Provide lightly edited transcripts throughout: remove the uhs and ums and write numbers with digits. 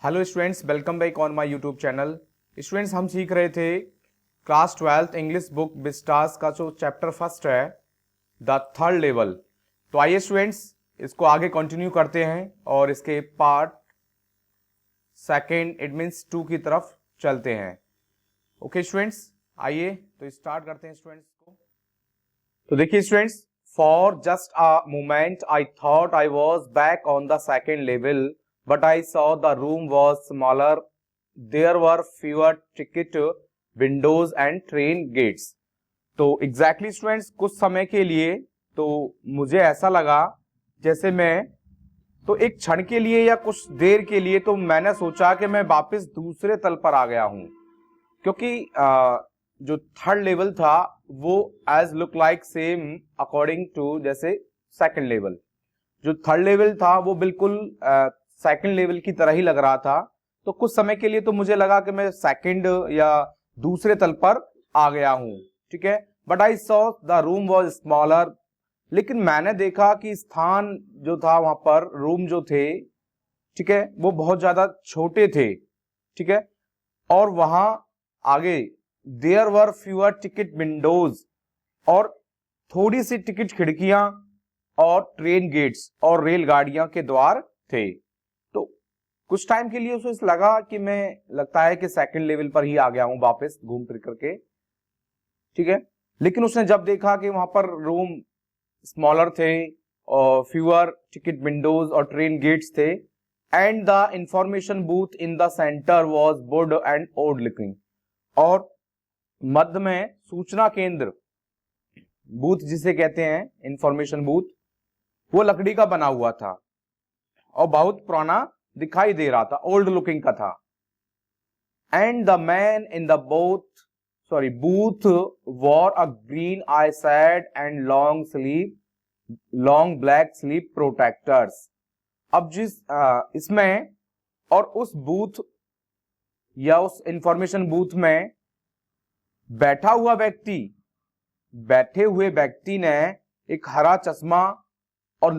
Hello students, welcome back on my YouTube channel. Students, हम सीख रहे थे class 12th English book Vistas का जो चैप्टर फर्स्ट है, द थर्ड लेवल। तो आइए स्टूडेंट्स, इसको आगे कंटिन्यू करते हैं और इसके पार्ट सेकेंड, इट मीन्स 2 की तरफ चलते हैं। ओके स्टूडेंट्स, आइए तो स्टार्ट करते हैं स्टूडेंट्स को। तो देखिए students, for just a moment I thought I was back on the second level, but I saw the room was smaller. There were fewer ticket windows and train gates. तो exactly students, कुछ समय के लिए तो मुझे ऐसा लगा जैसे मैं तो एक क्षण के लिए या कुछ देर के लिए तो मैंने सोचा कि मैं वापस दूसरे तल पर आ गया हूं, क्योंकि जो थर्ड लेवल था वो as look like same according to जैसे सेकंड लेवल। जो थर्ड लेवल था वो बिल्कुल सेकंड लेवल की तरह ही लग रहा था। तो कुछ समय के लिए तो मुझे लगा कि मैं सेकंड या दूसरे तल पर आ गया हूं, ठीक है। But I saw the room was smaller, लेकिन मैंने देखा कि स्थान जो था वहां पर, रूम जो थे, ठीक है, वो बहुत ज्यादा छोटे थे, ठीक है। और वहां आगे there were fewer ticket windows, और थोड़ी सी टिकट खिड़कियां और ट्रेन गेट्स और रेलगाड़ियां के द्वार थे। तो कुछ टाइम के लिए उसे लगा कि मैं लगता है कि सेकंड लेवल पर ही आ गया हूं वापस घूम फिर करके, ठीक है। लेकिन उसने जब देखा कि वहां पर रूम स्मॉलर थे और फ्यूअर टिकट विंडोज और ट्रेन गेट्स थे, and the information booth in the centre was would and old looking, और मध्य में सूचना केंद्र, बूथ जिसे कहते हैं इंफॉर्मेशन बूथ, वो लकड़ी का बना हुआ था और बहुत पुराना दिखाई दे रहा था, ओल्ड लुकिंग का था। And the man in the booth war a green I sad and long black sleep protectors. अब जिस इसमें और उस बूथ या उस इंफॉर्मेशन बूथ में बैठे हुए व्यक्ति ने एक हरा चश्मा और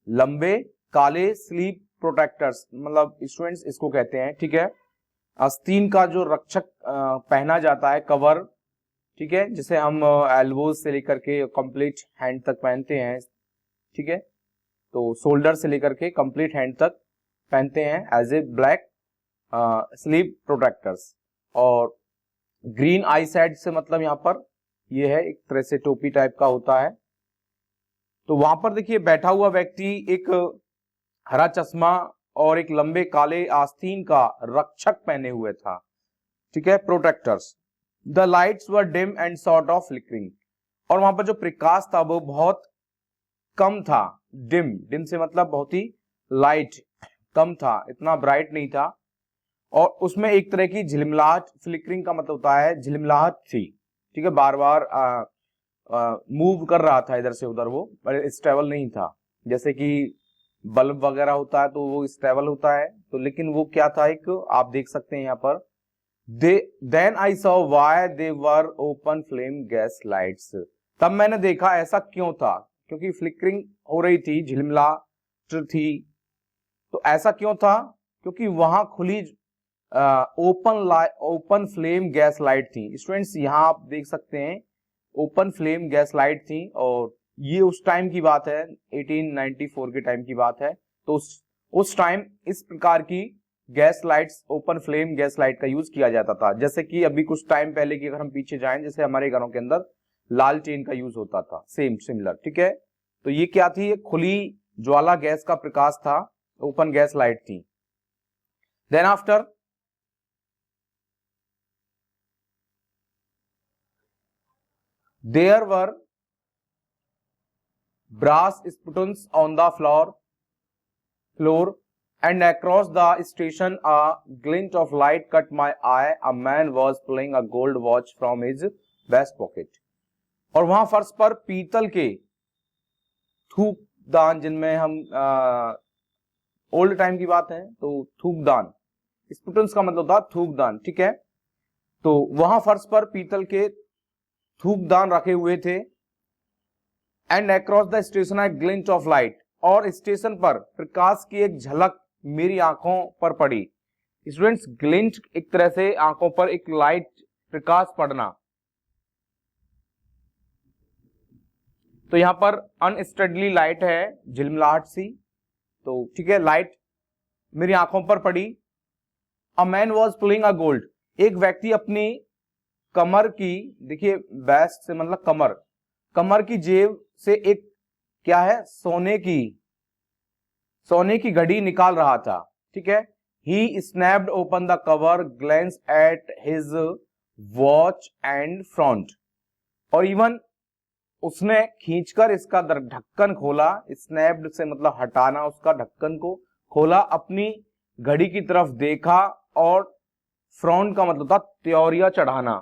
लंबे काले स्लीप प्रोटेक्टर्स, मतलब स्टूडेंट्स इसको कहते हैं, ठीक है, आस्तीन का जो रक्षक पहना जाता है, कवर, ठीक है, जिसे हम एल्बोज से लेकर के कंप्लीट हैंड तक पहनते हैं, ठीक है। तो शोल्डर से लेकर के कंप्लीट हैंड तक पहनते हैं as a black sleep protectors. और ग्रीन आई साइड से मतलब यहाँ पर ये है एक तरह से टोपी टाइप का होता है। तो वहां पर देखिए बैठा हुआ व्यक्ति एक हरा चश्मा और एक लंबे काले आस्तीन का रक्षक पहने हुए था, ठीक है, protectors. The lights were dim and sort of flickering, और वहां पर जो प्रकाश था वो बहुत कम था। डिम से मतलब बहुत ही लाइट, कम था, इतना ब्राइट नहीं था। और उसमें एक तरह की झिलमिलाहट, फ्लिकरिंग का मतलब होता है झिलमिलाहट थी, ठीक है, बार बार मूव कर रहा था इधर से उधर, वो स्टेबल नहीं था। जैसे कि बल्ब वगैरह होता है तो वो स्टेबल होता है, तो लेकिन वो क्या था, एक आप देख सकते हैं यहाँ पर, then I saw why they were open flame gas lights. तब मैंने देखा ऐसा क्यों था, क्योंकि फ्लिकरिंग हो रही थी, झिलमिलाहट थी। तो ऐसा क्यों था, क्योंकि वहां खुली ओपन फ्लेम गैस लाइट थी। स्टूडेंट्स यहाँ आप देख सकते हैं ओपन फ्लेम गैस लाइट थी, और ये उस टाइम की बात है, 1894 के टाइम की बात है। तो उस टाइम इस प्रकार की gas lights, open flame gas light का यूज किया जाता था। जैसे कि अभी कुछ टाइम पहले की अगर हम पीछे जाएं, जैसे हमारे घरों के अंदर लालटेन का यूज होता था, सेम सिमिलर, ठीक है। तो ये क्या थी, ये खुली ज्वाला गैस का प्रकाश था, ओपन गैस लाइट थी। Then after there were brass spittoons on the floor and across the station a glint of light cut my eye. A man was pulling a gold watch from his vest pocket. और वहां फर्श पर पीतल के थूकदान, जिनमें हम old time की बात है तो थूकदान, स्पिटन्स का मतलब था थूकदान, ठीक है। तो वहां फर्श पर पीतल के थूकदान रखे हुए थे। And across the station a glint of light, और स्टेशन पर प्रकाश की एक झलक मेरी आंखों पर पड़ी। स्टूडेंट्स, ग्लिंट एक तरह से आंखों पर एक लाइट प्रकाश पड़ना। तो यहां पर अनस्टडली लाइट है, झिलमिलाहट सी, तो ठीक है, लाइट मेरी आंखों पर पड़ी। A man was pulling a gold, एक व्यक्ति अपनी कमर की, देखिए वेस्ट से मतलब कमर, कमर की जेब से एक क्या है, सोने की घड़ी निकाल रहा था। ठीक है, he snapped open the cover, glance at his watch and frowned, और इवन उसने खींचकर इसका ढक्कन खोला। स्नैप्ड से मतलब हटाना, उसका ढक्कन को खोला, अपनी घड़ी की तरफ देखा, और फ्रंट का मतलब था त्योरिया चढ़ाना।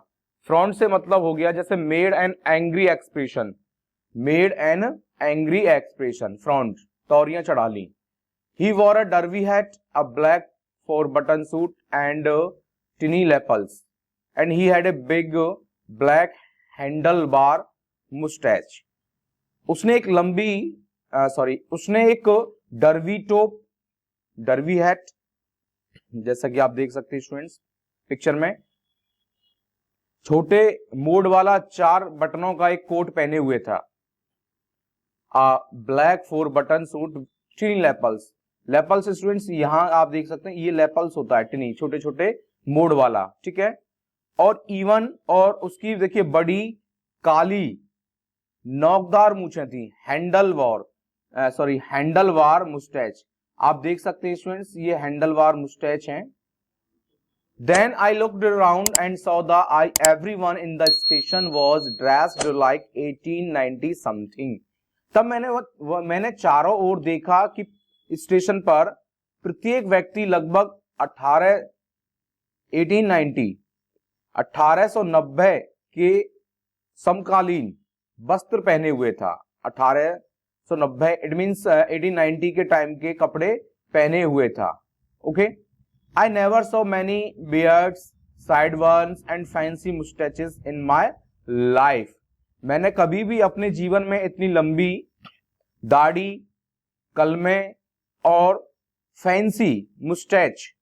फ्रंट से मतलब हो गया जैसे made an angry expression, made an angry expression, frown तौरियां चढ़ा ली। He wore a derby hat, a black 4-button suit and tinny lapels, and he had a big black handlebar mustache. उसने एक लंबी उसने एक डरवी टोप, डरवी हैट, जैसा कि आप देख सकते हैं स्टूडेंट्स पिक्चर में, छोटे मोड़ वाला 4 बटनों का एक कोट पहने हुए था। ब्लैक 4-बटन सूट, टिनी लेपल्स, लेपल्स स्टूडेंट्स यहां आप देख सकते हैं, ये लेपल्स होता है, टिनी छोटे छोटे मोड़ वाला। ठीक है, और इवन, और उसकी देखिए बड़ी काली नोकदार मूछें थी, हैंडलवार मुस्टैच, आप देख सकते हैं स्टूडेंट्स ये हैंडलवार मुस्टैच हैं। Then I looked around and saw everyone in the station was dressed like 1890 something. तब मैंने चारों ओर देखा कि स्टेशन पर प्रत्येक व्यक्ति लगभग 1890 के समकालीन वस्त्र पहने हुए था। 1890 इट मींस 1890 के टाइम के कपड़े पहने हुए था। Okay, I never saw many beards, sideburns and fancy mustaches in my life. मैंने कभी भी अपने जीवन में इतनी लंबी दाढ़ी, कलमे और फैंसी मुस्टैच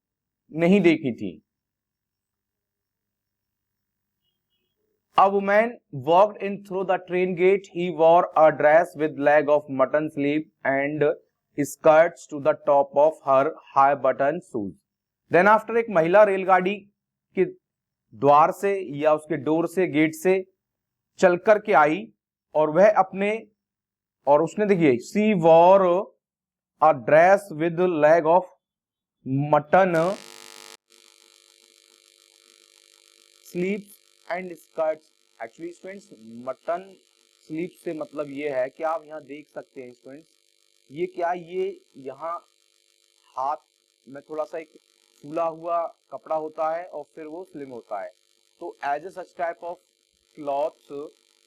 नहीं देखी थी। A woman walked in through the train gate. He wore a dress with leg of mutton sleeve and skirts to the top of her high button shoes. Then after एक महिला रेलगाड़ी के द्वार से या उसके डोर से, गेट से चल कर के आई, और वह अपने, और उसने देखिए she wore a dress with leg of mutton sleeve and skirts. Actually students mutton sleeve से मतलब ये है कि आप यहाँ देख सकते हैं स्टूडेंट्स, ये क्या, ये यहाँ हाथ में थोड़ा सा एक फूला हुआ कपड़ा होता है और फिर वो स्लिम होता है। तो as a such type of cloth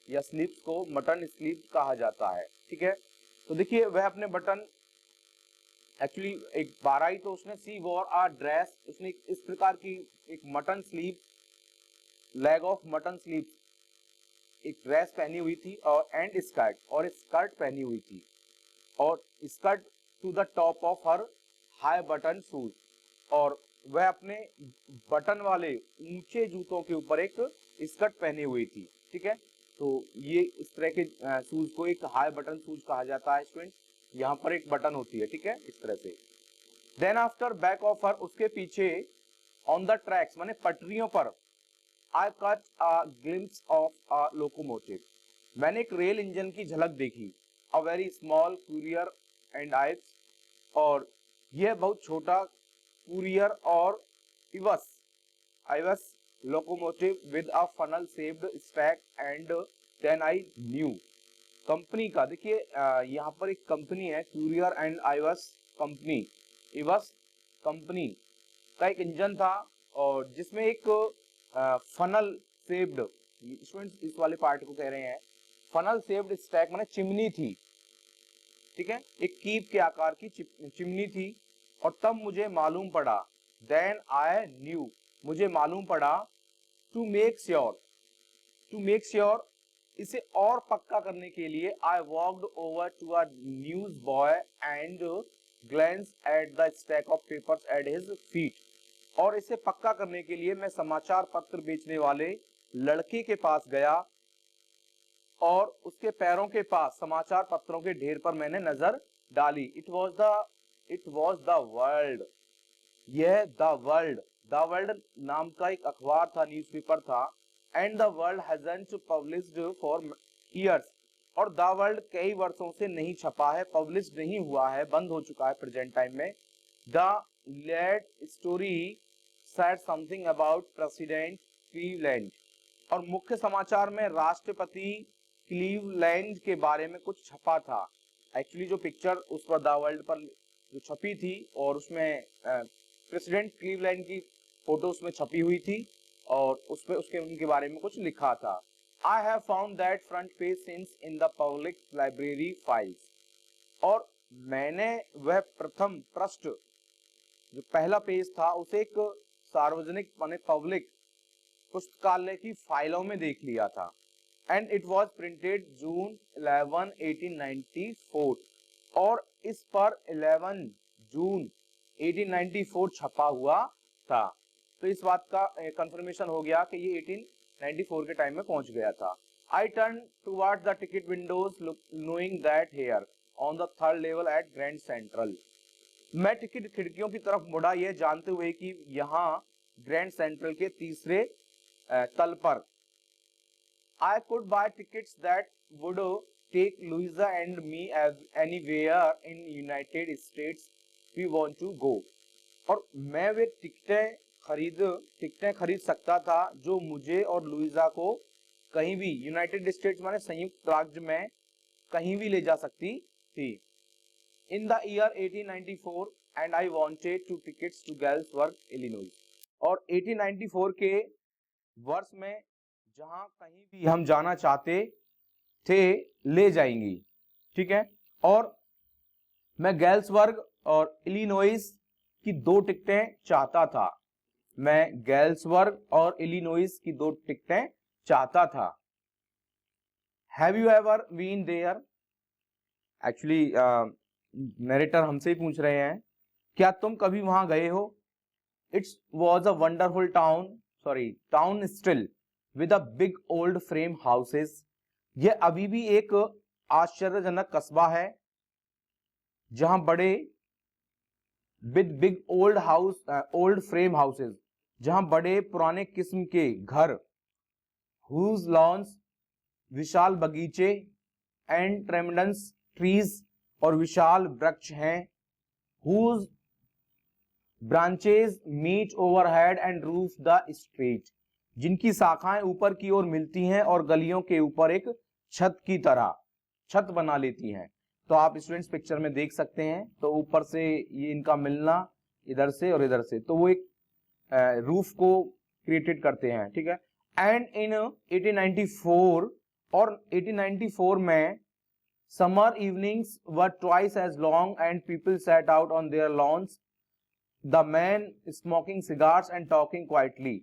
या स्लीव्स को मटन स्लीव कहा जाता है। ठीक है, तो देखिए वह अपने बटन, एक्चुअली एक बार आई तो उसने सी वॉर आ ड्रेस, उसने इस प्रकार की एक mutton sleeve, leg of mutton sleeve, एक ड्रेस पहनी हुई थी, और एंड स्कर्ट, और स्कर्ट पहनी हुई थी, और skirt to the top of her high button shoes, और वह अपने बटन वाले ऊंचे जूतों के ऊपर एक स्कर्ट पहनी हुई थी। ठीक है, तो ये इस तरह के शूज को एक हाई बटन शूज कहा जाता है स्टूडेंट्स। यहाँ पर एक बटन होती है, ठीक है, इस तरह से। Then after back of her, उसके पीछे, ऑन द ट्रैक्स माने पटरियों पर, I caught a glimpse of a locomotive, मैंने एक रेल इंजन की झलक देखी। A very small Currier and Ives, और यह बहुत छोटा कुरियर और Ives locomotive with a funnel shaped stack, and then I knew, company का, देखिए यहाँ पर एक कंपनी है, Currier and Ives company, Ives company का एक इंजन था, और जिसमें एक फनल शेप्ड, स्टूडेंट्स इस वाले पार्ट को कह रहे हैं फनल शेप्ड स्टैक, माने चिमनी थी। ठीक है, एक कीप के आकार की चिमनी थी। और तब मुझे मालूम पड़ा, देन आई न्यू, मुझे मालूम पड़ा, टू मेक श्योर इसे और पक्का करने के लिए I walked over to a news boy and glance at the stack of papers at his feet. और इसे पक्का करने के लिए मैं समाचार पत्र बेचने वाले लड़के के पास गया और उसके पैरों के पास समाचार पत्रों के ढेर पर मैंने नजर डाली। It was the world. यह द वर्ल्ड नाम का एक अखबार था, न्यूज़पेपर था। And the world hasn't published for years. और द वर्ल्ड कई वर्षों से नहीं छपा है, पब्लिश नहीं हुआ है, बंद हो चुका है प्रेजेंट टाइम में। The lead story said something about president Cleveland. और मुख्य समाचार में राष्ट्रपति क्लीवलैंड के बारे में कुछ छपा था। एक्चुअली जो पिक्चर उस पर द वर्ल्ड पर जो छपी थी और उसमें प्रेसिडेंट क्लीवलैंड की फोटो उसमें छपी हुई थी और उसपे उसके उनके बारे में कुछ लिखा था। I have found that front page since in the public library files. और मैंने वह प्रथम पृष्ठ जो पहला पेज था उसे एक सार्वजनिक माने पब्लिक पुस्तकालय की फाइलों में देख लिया था। एंड इट वॉज प्रिंटेड जून 11, 1894। और इस पर 11 जून 1894 छपा हुआ था। तो इस बात का कंफर्मेशन हो गया कि ये 1894 के टाइम में पहुंच गया था। I turn towards the ticket windows knowing that here on the third level at Grand Central. मैं टिकट खिड़कियों की तरफ मुड़ा, यह जानते हुए कि यहाँ ग्रैंड सेंट्रल के तीसरे तल पर I could buy tickets that would take Louisa and me anywhere in United States we want to go। और मैं वे टिकटें खरीद सकता था जो मुझे और लुइजा को कहीं भी यूनाइटेड स्टेट्स माने संयुक्त राज्य में कहीं भी ले जा सकती थी। In the year 1894 and I wanted two tickets to Galesburg Illinois. और 1894 के वर्ष में जहां कहीं भी हम जाना चाहते थे ले जाएंगी, ठीक है। और मैं गैल्सबर्ग और इलिनॉइस की 2 टिकटें चाहता था। मैं गैल्सबर्ग और इलिनॉइस की 2 टिकटें चाहता था। Have you ever been there? Actually narrator हमसे ही पूछ रहे हैं, क्या तुम कभी वहां गए हो? It's was a wonderful town still with a big old frame houses. यह अभी भी एक आश्चर्यजनक कस्बा है जहां बड़े with big old frame houses, जहां बड़े पुराने किस्म के घर, हुज लॉन्स विशाल बगीचे, एंड ट्रेमेंडस ट्रीज और विशाल वृक्ष हैं, whose branches meet overhead and roof the street, जिनकी शाखाएं ऊपर की ओर मिलती हैं और गलियों के ऊपर एक छत की तरह छत बना लेती हैं। तो आप स्टूडेंट्स पिक्चर में देख सकते हैं, तो ऊपर से ये इनका मिलना इधर से और इधर से, तो वो एक रूफ को क्रिएटेड करते हैं, ठीक है। एंड इन 1894 और 1894 में summer evenings were twice as long and people set out on their lawns, the man smoking cigars and talking quietly.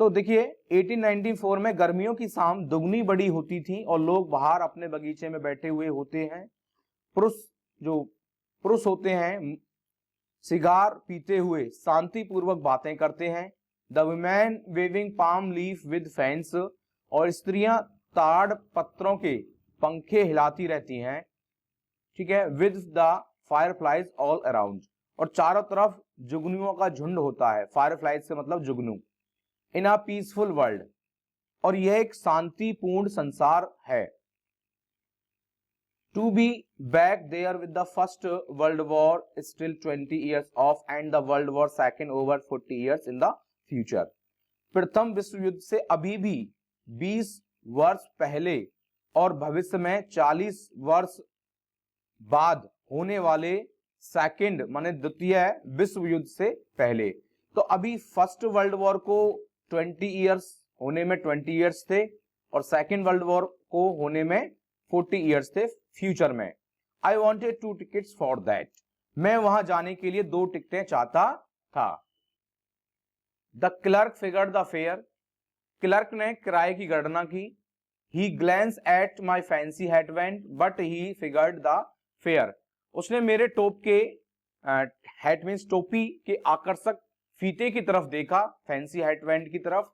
तो देखिए 1894 में गर्मियों की शाम दुगनी बड़ी होती थी और लोग बाहर अपने बगीचे में बैठे हुए होते हैं। पुरुष होते हैं सिगार पीते हुए शांतिपूर्वक बातें करते हैं। The women waving palm leaf with fans, और स्त्रियां ताड़ पत्रों के पंखे हिलाती रहती हैं, ठीक है। With the fireflies all around, और चारों तरफ जुगनुओं का झुंड होता है। फायरफ्लाइज से मतलब जुगनू। इन अ पीसफुल वर्ल्ड, और यह एक शांतिपूर्ण संसार है। To be back there with the first world war still 20 years off and the world war second over 40 years in the future. प्रथम विश्व युद्ध से अभी भी 20 वर्ष पहले और भविष्य में 40 वर्ष बाद होने वाले सेकेंड माने द्वितीय विश्व युद्ध से पहले। तो अभी फर्स्ट वर्ल्ड वॉर को 20 years होने में 20 years थे और सेकेंड वर्ल्ड वॉर को होने में 40 years थे फ्यूचर में। I wanted 2 tickets for that, मैं वहां जाने के लिए 2 टिकटें चाहता था। The clerk figured the fare, clerk ने किराए की गणना की। He glanced at my fancy hatband but he figured the fare. उसने मेरे टोप के हैट मीन्स टोपी के आकर्षक फीते की तरफ देखा, फैंसी हैटबैंड की तरफ,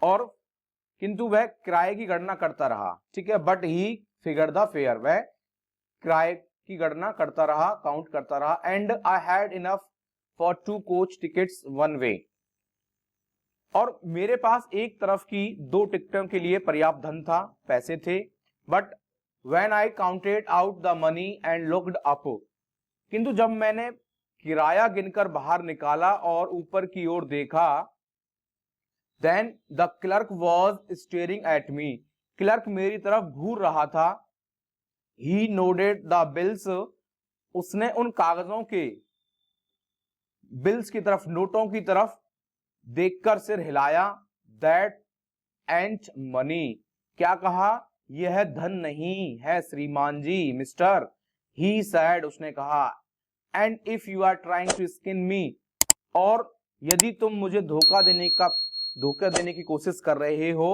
और किंतु वह किराए की गणना करता रहा। ठीक है, but he figure the fair, वह किराए की गणना करता रहा, काउंट करता रहा। And I had enough for 2 coach tickets one way, और मेरे पास एक तरफ की 2 टिकटों के लिए पर्याप्त धन था, पैसे थे। But when I counted out the money and looked up, किंतु जब मैंने किराया गिनकर बाहर निकाला और ऊपर की ओर देखा, then the clerk was staring at me, clerk मेरी तरफ घूर रहा था। ही नोडेड द बिल्स, उसने उन कागजों के बिल्स की तरफ, नोटों की तरफ देखकर सिर हिलाया। दैट एंट मनी, क्या कहा, यह धन नहीं है श्रीमान जी, मिस्टर। ही सैड, उसने कहा। And if you are trying to skin me, और यदि तुम मुझे धोखा देने की कोशिश कर रहे हो,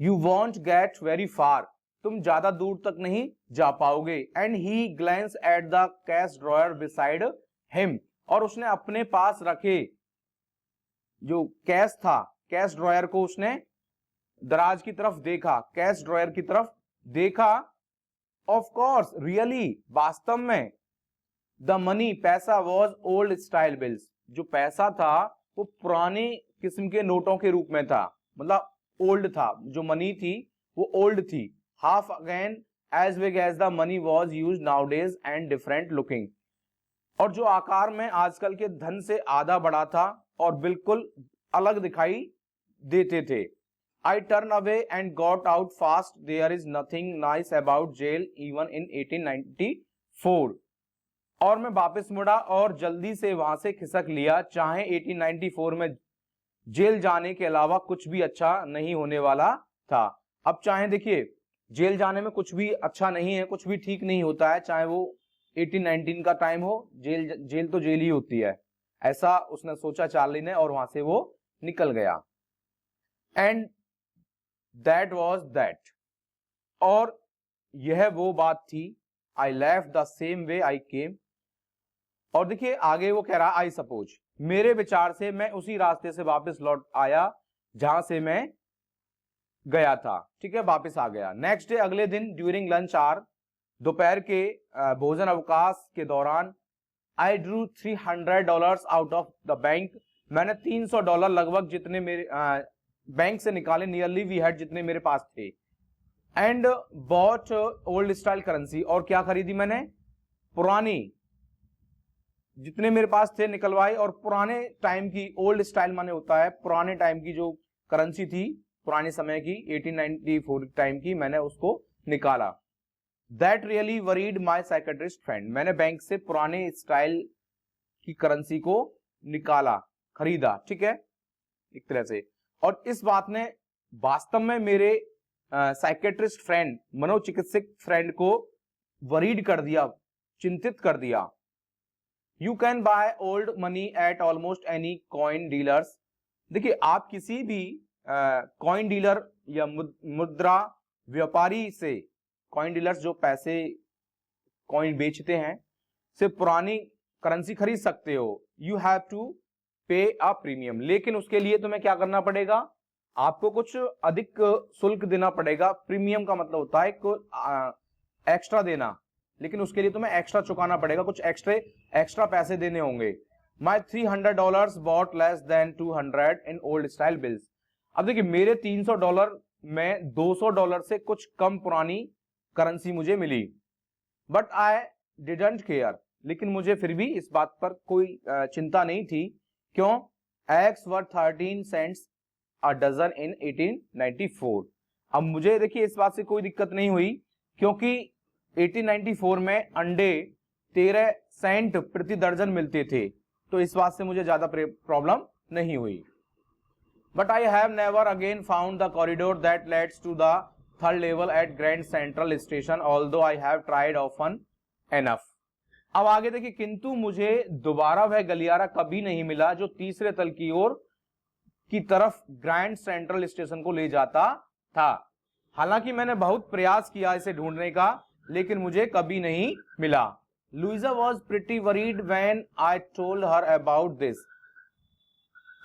you want get very far, तुम ज्यादा दूर तक नहीं जा पाओगे। And he glanced at the cash dryer beside him, और उसने अपने पास रखे जो कैश था, कैश ड्रॉयर को उसने दराज की तरफ देखा, कैश ड्रॉयर की तरफ देखा। ऑफ कोर्स, रियली, वास्तव में, द मनी, पैसा, वॉज ओल्ड स्टाइल बिल्स, जो पैसा था वो पुराने किस्म के नोटों के रूप में था, मतलब ओल्ड था, जो मनी थी वो ओल्ड थी। Half again as big as the money was use nowadays and different looking, और जो आकार में आजकल के धन से आधा बड़ा था और बिल्कुल अलग दिखाई देते थे। I turn away and got out fast, there is nothing nice about jail even in 1894, और मैं वापस मुड़ा और जल्दी से वहां से खिसक लिया, चाहे 1894 में जेल जाने के अलावा कुछ भी अच्छा नहीं होने वाला था। अब चाहे देखिए, जेल जाने में कुछ भी अच्छा नहीं है, कुछ भी ठीक नहीं होता है, चाहे वो 1819 का टाइम हो, जेल तो जेल ही होती है, ऐसा उसने सोचा चार्ली ने, और वहां से वो निकल गया। एंड दैट वाज दैट, और यह वो बात थी। I left the same way I came, और देखिए आगे वो कह रहा, आई सपोज, मेरे विचार से मैं उसी रास्ते से वापस लौट आया जहां से मैं गया था। ठीक है, वापस आ गया। नेक्स्ट डे, अगले दिन, ड्यूरिंग लंच आवर, दोपहर के भोजन अवकाश के दौरान, I drew $300 out of the bank, मैंने $300 लगभग जितने मेरे बैंक से निकाले, नियरली वी हैड, जितने मेरे पास थे। And bought old style currency, और क्या खरीदी मैंने, पुरानी, जितने मेरे पास थे निकलवाए, और पुराने टाइम की, ओल्ड स्टाइल माने होता है पुराने टाइम की जो करेंसी थी, पुराने समय की, 1894 टाइम की, मैंने उसको निकाला। That really worried my psychiatrist friend, मैंने बैंक से पुराने स्टाइल की करेंसी को निकाला, खरीदा। ठीक है, एक तरह से, और इस बात ने वास्तव में मेरे साइकेट्रिस्ट फ्रेंड, मनोचिकित्सक फ्रेंड को वरीड कर दिया, चिंतित कर दिया। You can by old money at almost any coin dealers, देखिए आप किसी भी कॉइन डीलर या मुद्रा व्यापारी से, कॉइन डीलर्स जो पैसे कॉइन बेचते हैं, से पुरानी करेंसी खरीद सकते हो। यू हैव टू पे अ प्रीमियम, लेकिन उसके लिए तुम्हें क्या करना पड़ेगा, आपको कुछ अधिक शुल्क देना पड़ेगा। प्रीमियम का मतलब होता है एक्स्ट्रा देना, लेकिन उसके लिए तुम्हें एक्स्ट्रा चुकाना पड़ेगा, कुछ एक्स्ट्रा पैसे देने होंगे। My $300 bought less than 200 in old style bills, अब देखिए मेरे $300 में $200 से कुछ कम पुरानी करेंसी मुझे मिली। बट आई डिडंट केयर, लेकिन मुझे फिर भी इस बात पर कोई चिंता नहीं थी। क्यों, eggs were 13 cents a dozen in 1894, अब मुझे देखिए इस बात से कोई दिक्कत नहीं हुई, क्योंकि 1894 में अंडे 13 सेंट प्रति दर्जन मिलते थे, तो इस बात से मुझे ज्यादा प्रॉब्लम नहीं हुई। But I have never again found the corridor that leads to the third level at Grand Central station, although I have tried often enough. अब आगे देखिए, किंतु मुझे दोबारा वह गलियारा कभी नहीं मिला जो तीसरे तल की ओर की तरफ ग्रैंड सेंट्रल स्टेशन को ले जाता था। हालांकि मैंने बहुत प्रयास किया इसे ढूंढने का, लेकिन मुझे कभी नहीं मिला। Luisa was pretty worried when I told her about this.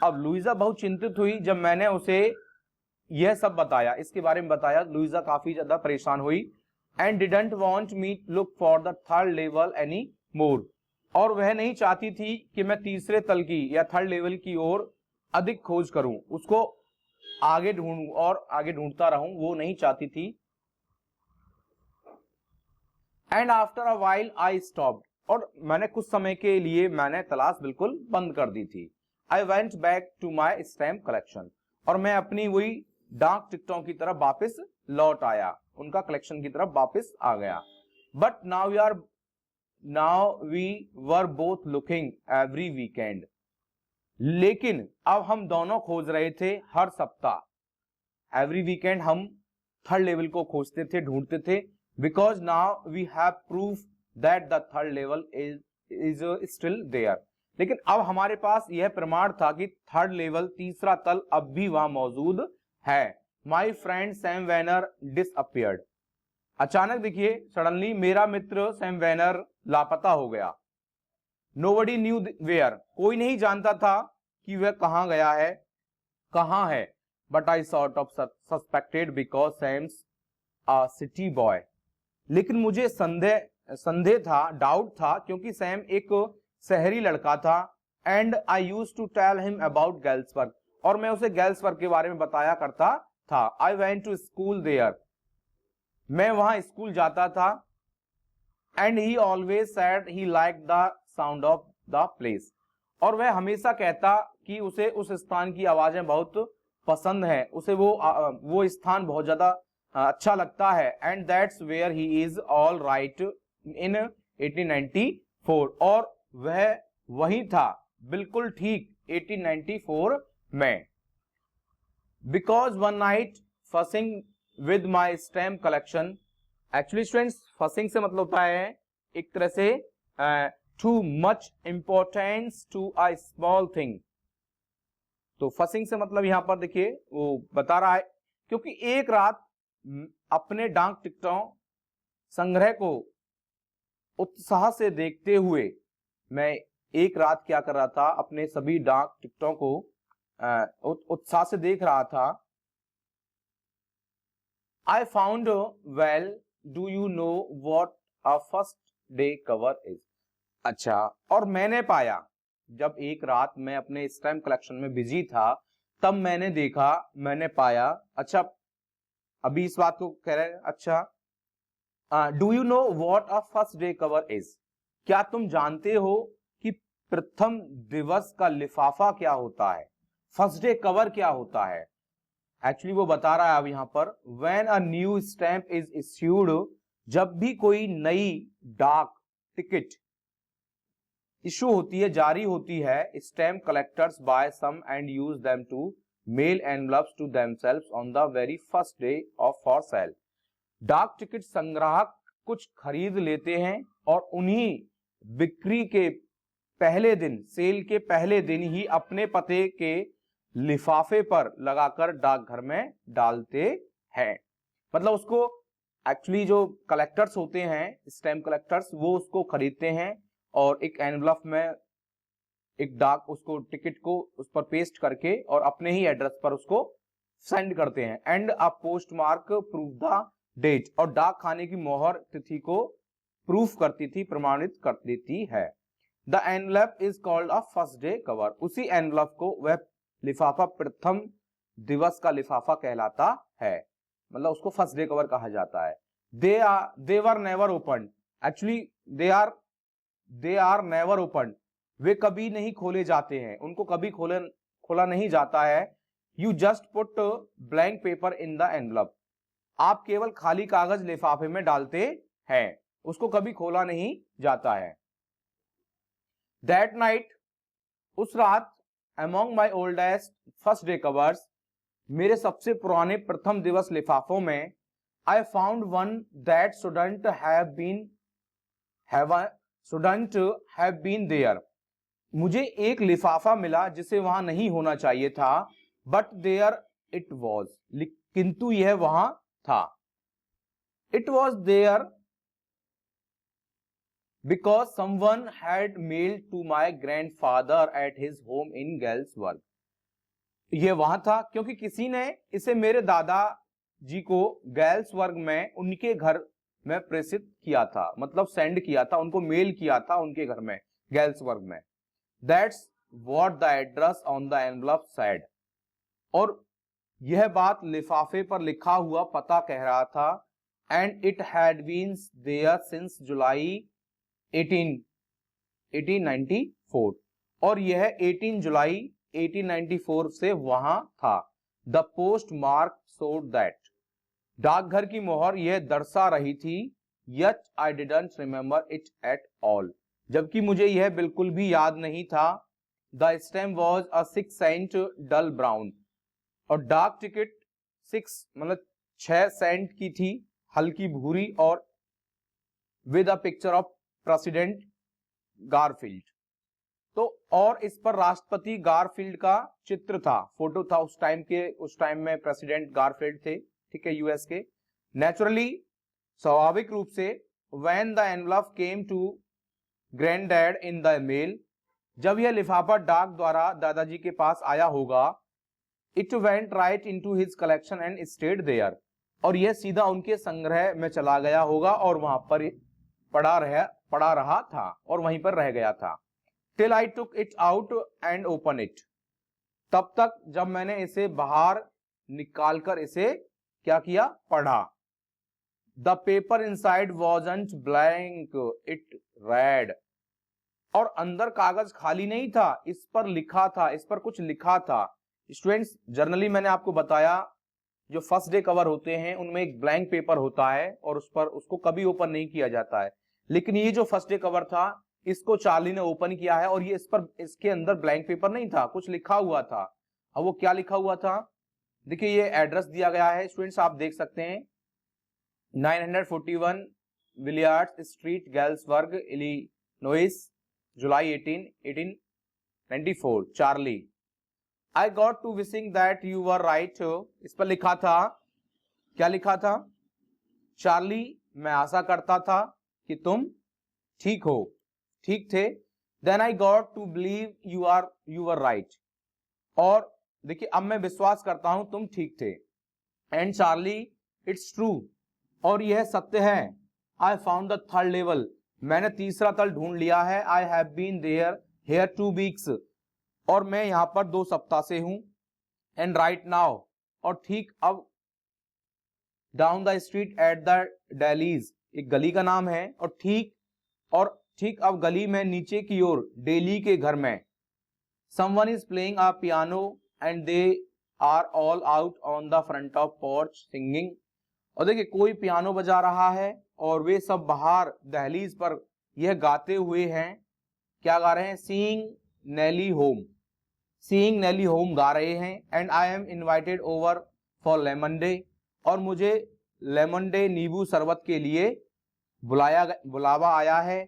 अब लुइजा बहुत चिंतित हुई जब मैंने उसे यह सब बताया, इसके बारे में बताया। लुइजा काफी ज्यादा परेशान हुई। And didn't want me look for the third level any more, और वह नहीं चाहती थी कि मैं तीसरे तल की या थर्ड लेवल की ओर अधिक खोज करूं, उसको आगे ढूंढूं और आगे ढूंढता रहूं, वो नहीं चाहती थी। And after a while I stopped, और मैंने कुछ समय के लिए मैंने तलाश बिल्कुल बंद कर दी थी। I went back to my stamp collection, और मैं अपनी वही डाक टिकटों की तरफ वापस लौट आया, उनका कलेक्शन की तरफ वापस आ गया। But now we were both looking every weekend, लेकिन अब हम दोनों खोज रहे थे हर सप्ताह। एवरी वीकेंड हम थर्ड लेवल को खोजते थे, ढूंढते थे। Because now we have proof that the third level is still there, लेकिन अब हमारे पास यह प्रमाण था कि थर्ड लेवल, तीसरा तल, अब भी वहां मौजूद है। My friend Sam Weiner disappeared. अचानक देखिए, सडनली मेरा मित्र सैम वैनर लापता हो गया। नोबडी न्यू वेयर, कोई नहीं जानता था कि वह कहां गया है, कहां है। But I sort of suspected because Sam's a city boy, लेकिन मुझे संदेह था, डाउट था, क्योंकि सैम एक शहरी लड़का था। And I used to tell him about Galesburg, और मैं उसे गैल्सबर्ग के बारे में बताया करता था। I went to school there, मैं वहां स्कूल जाता था। And he always said he like the sound of the place, और वह हमेशा कहता कि उसे उस स्थान की आवाजें बहुत पसंद है, उसे वो स्थान बहुत ज्यादा अच्छा लगता है। And that's where he is all right in 1894, और वह वही था बिल्कुल ठीक 1894 में। Because one night fussing with my stamp collection, actually students fussing से मतलब होता है एक तरह से too much importance to a small thing. तो फसिंग से मतलब यहां पर देखिए वो बता रहा है, क्योंकि एक रात अपने डाक टिकटों संग्रह को उत्साह से देखते हुए मैं एक रात क्या कर रहा था, अपने सभी डाक टिकटों को उत्साह से देख रहा था। I found, well, do you know what a first day cover is? अच्छा, और मैंने पाया, जब एक रात मैं अपने स्टैम्प कलेक्शन में बिजी था, तब मैंने देखा, मैंने पाया। अच्छा, अभी इस बात को कह रहे हैं। अच्छा, do you know what a first day cover is? क्या तुम जानते हो कि प्रथम दिवस का लिफाफा क्या होता है, फर्स्ट डे कवर क्या होता है? एक्चुअली वो बता रहा है अब यहां पर, when a new stamp is issued, जब भी कोई नई डाक टिकट इशू होती है, जारी होती है, stamp collectors buy some and use them to mail envelopes to themselves on the very first day of for sale. डाक टिकट संग्राहक कुछ खरीद लेते हैं और उन्हीं बिक्री के पहले दिन, सेल के पहले दिन ही अपने पते के लिफाफे पर लगाकर डाकघर में डालते हैं। मतलब उसको एक्चुअली जो कलेक्टर्स होते हैं, स्टैम्प कलेक्टर्स, वो उसको खरीदते हैं और एक एनवलप में एक डाक उसको टिकट को उस पर पेस्ट करके और अपने ही एड्रेस पर उसको सेंड करते हैं। And a postmark proof the date, और डाक खाने की मोहर तिथि को प्रूफ करती थी, प्रमाणित कर देती है। The envelope is called a first day cover, उसी एनवलप को वह लिफाफा प्रथम दिवस का लिफाफा कहलाता है, मतलब उसको फर्स्ट डे कवर कहा जाता है। They were never open, actually they are never open, वे कभी नहीं खोले जाते हैं, उनको कभी खोला नहीं जाता है। You just put blank paper in the envelope, आप केवल खाली कागज लिफाफे में डालते हैं, उसको कभी खोला नहीं जाता है। दैट नाइट, उस रात, among my oldest first day covers, मेरे सबसे पुराने प्रथम दिवस लिफाफों में, I found one that shouldn't have been there, मुझे एक लिफाफा मिला जिसे वहां नहीं होना चाहिए था। बट देयर इट वॉज, किंतु यह वहां था। It was there because someone had mailed to my grandfather at his home in Galesburg. यह वहां था क्योंकि किसी ने इसे मेरे दादा जी को गैल्सबर्ग में उनके घर में प्रेषित किया था, मतलब सेंड किया था, उनको मेल किया था उनके घर में गैल्सबर्ग में। That's what the address on the envelope said. और यह बात लिफाफे पर लिखा हुआ पता कह रहा था। And it had been there since July 1894। और यह 18 जुलाई 1894 से वहां था। The postmark showed that, डाकघर की मोहर यह दर्शा रही थी। Yet I didn't remember it at all, जबकि मुझे यह बिल्कुल भी याद नहीं था। The stamp was a 6 cent dull brown, और डाक टिकट 6 मतलब 6 सेंट की थी, हल्की भूरी, और with a picture of president Garfield. तो और इस पर राष्ट्रपति गारफील्ड का चित्र था, फोटो था उस टाइम में प्रेसिडेंट गारफील्ड थे, ठीक है, यूएस के। नेचुरली, स्वाभाविक रूप से, when the envelope came to granddad in the mail, जब यह लिफाफा डाक द्वारा दादाजी के पास आया होगा, it went right into his collection and stayed there, और यह सीधा उनके संग्रह में चला गया होगा और वहां पर पड़ा रहा था और वहीं पर रह गया था। Till I took it out and open it, तब तक जब मैंने इसे बाहर निकालकर इसे क्या किया, पढ़ा। The paper inside wasn't blank, it red, और अंदर कागज खाली नहीं था, इस पर लिखा था, इस पर कुछ लिखा था। स्टूडेंट्स, जनरली मैंने आपको बताया जो फर्स्ट डे कवर होते हैं उनमें एक ब्लैंक पेपर होता है और उस पर उसको कभी ओपन नहीं किया जाता है, लेकिन ये जो फर्स्ट डे कवर था इसको चार्ली ने ओपन किया है और ये इस पर, इसके अंदर ब्लैंक पेपर नहीं था, कुछ लिखा हुआ था। अब वो क्या लिखा हुआ था, देखिए ये एड्रेस दिया गया है स्टूडेंट्स, आप देख सकते हैं 941 Willard street, Galesburg, Illinois, July 18, 1894, Charley. I got to wishing that you were right, इस पर लिखा था, क्या लिखा था, चार्ली, मैं आशा करता था कि तुम ठीक हो, ठीक थे। Then I got to believe you were right, और देखिए अब मैं विश्वास करता हूं तुम ठीक थे। And Charlie, it's true, और यह सत्य है। I found the third level, मैंने तीसरा तल ढूंढ लिया है। I have been here 2 weeks, और मैं यहां पर 2 सप्ताह से हूं। एंड राइट नाउ, और ठीक अब, down the street at the dailies, एक गली का नाम है, और ठीक अब गली में नीचे की ओर डेली के घर में, someone is playing a piano and they are all out on the front of porch singing, और देखिए कोई पियानो बजा रहा है और वे सब बाहर दहलीज पर यह गाते हुए हैं। क्या गा रहे हैं, सीइंग नेली होम गा रहे हैं। And I am invited over for lemon day, और मुझे लेमन डे नींबू शरबत के लिए बुलावा आया है।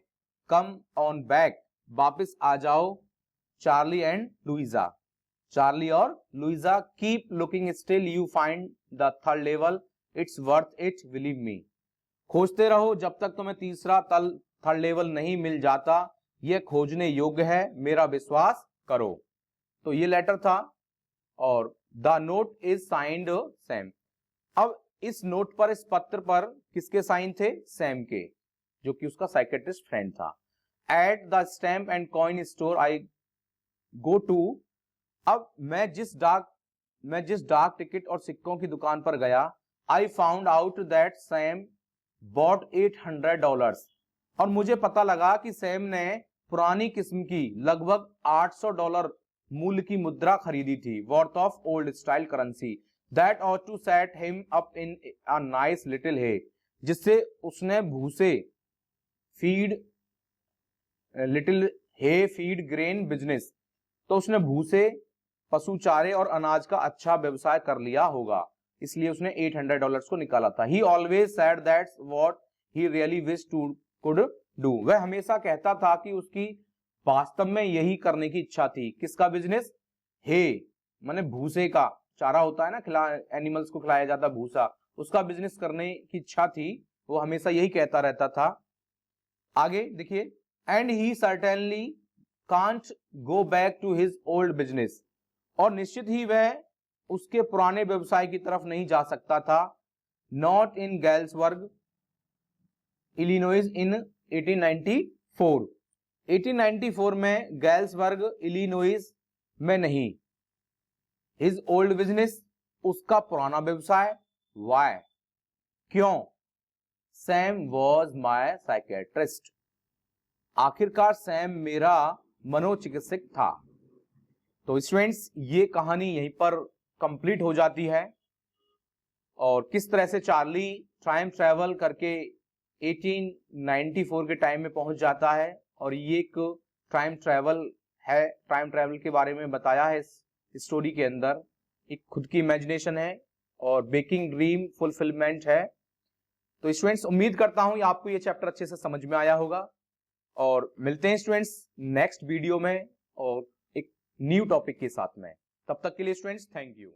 कम ऑन बैक, वापिस आ जाओ। चार्ली एंड लुइजा, चार्ली और Luisa, keep looking still you find the third level, it's worth it, believe me, खोजते रहो जब तक तुम्हें तीसरा तल थर्ड लेवल नहीं मिल जाता, यह खोजने योग्य है, मेरा विश्वास करो। तो ये लेटर था और the note is signed Sam. अब इस नोट पर, इस पत्र पर किसके साइन थे, सैम के, जो कि उसका साइकेट्रिस्ट फ्रेंड था। At the stamp and coin store I go to, अब मैं जिस डाक टिकट और सिक्कों की दुकान पर गया, I found out that Sam bought $800, और मुझे पता लगा कि सैम ने पुरानी किस्म की लगभग $800 मूल्य की मुद्रा खरीदी थी, worth of old style currency, that ought to set him up in a nice little hay, जिससे उसने भूसे फीड ग्रेन बिजनेस, तो उसने भूसे, पशु चारे और अनाज का अच्छा व्यवसाय कर लिया होगा, इसलिए उसने $800 को निकाला था। He always said that's what he really wish to could do, वह हमेशा कहता था कि उसकी वास्तव में यही करने की इच्छा थी। किसका बिजनेस, हे, माने भूसे का, चारा होता है ना, एनिमल्स को खिलाया जाता भूसा, उसका बिजनेस करने की इच्छा थी, वो हमेशा यही कहता रहता था। आगे देखिए, and he certainly can't go back to his old business, और निश्चित ही वह उसके पुराने व्यवसाय की तरफ नहीं जा सकता था। नॉट इन गैल्सबर्ग इलिनॉइस इन 1894, 1894 में गैल्सबर्ग इलिनॉइस में नहीं। हिज ओल्ड बिजनेस, उसका पुराना व्यवसाय। वाई, क्यों? सैम वॉज माई साइकेट्रिस्ट, आखिरकार सैम मेरा मनोचिकित्सक था। तो स्टूडेंट्स, ये कहानी यहीं पर कंप्लीट हो जाती है, और किस तरह से चार्ली टाइम ट्रैवल करके 1894 के टाइम में पहुंच जाता है, और ये एक टाइम ट्रैवल है, टाइम ट्रैवल के बारे में बताया है इस स्टोरी के अंदर। एक खुद की इमेजिनेशन है और बेकिंग ड्रीम फुलफिलमेंट है। तो स्टूडेंट्स, उम्मीद करता हूं आपको ये चैप्टर अच्छे से समझ में आया होगा, और मिलते हैं स्टूडेंट्स नेक्स्ट वीडियो में और एक न्यू टॉपिक के साथ में। तब तक के लिए स्टूडेंट्स, थैंक यू।